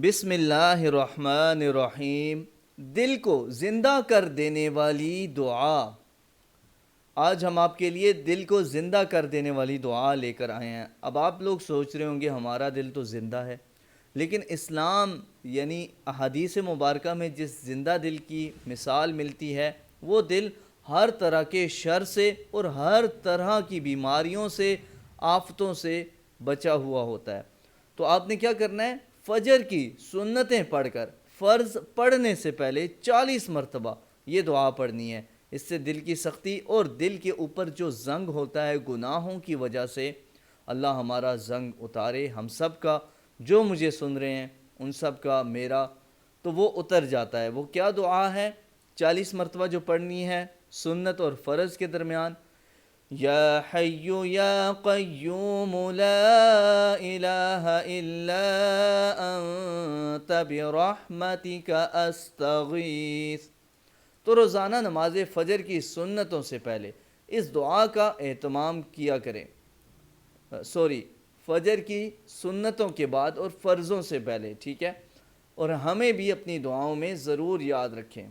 بسم اللہ الرحمن الرحیم۔ دل کو زندہ کر دینے والی دعا۔ آج ہم آپ کے لیے دل کو زندہ کر دینے والی دعا لے کر آئے ہیں۔ اب آپ لوگ سوچ رہے ہوں گے ہمارا دل تو زندہ ہے، لیکن اسلام یعنی احادیث مبارکہ میں جس زندہ دل کی مثال ملتی ہے، وہ دل ہر طرح کے شر سے اور ہر طرح کی بیماریوں سے، آفتوں سے بچا ہوا ہوتا ہے۔ تو آپ نے کیا کرنا ہے؟ فجر کی سنتیں پڑھ کر فرض پڑھنے سے پہلے 40 مرتبہ یہ دعا پڑھنی ہے۔ اس سے دل کی سختی اور دل کے اوپر جو زنگ ہوتا ہے گناہوں کی وجہ سے، اللہ ہمارا زنگ اتارے، ہم سب کا، جو مجھے سن رہے ہیں ان سب کا، میرا، تو وہ اتر جاتا ہے۔ وہ کیا دعا ہے 40 مرتبہ جو پڑھنی ہے سنت اور فرض کے درمیان؟ یا حی یا قیوم لا الہ الا انت برحمتک استغیث۔ تو روزانہ نماز فجر کی سنتوں سے پہلے اس دعا کا اہتمام کیا کریں۔ فجر کی سنتوں کے بعد اور فرضوں سے پہلے، ٹھیک ہے؟ اور ہمیں بھی اپنی دعاؤں میں ضرور یاد رکھیں۔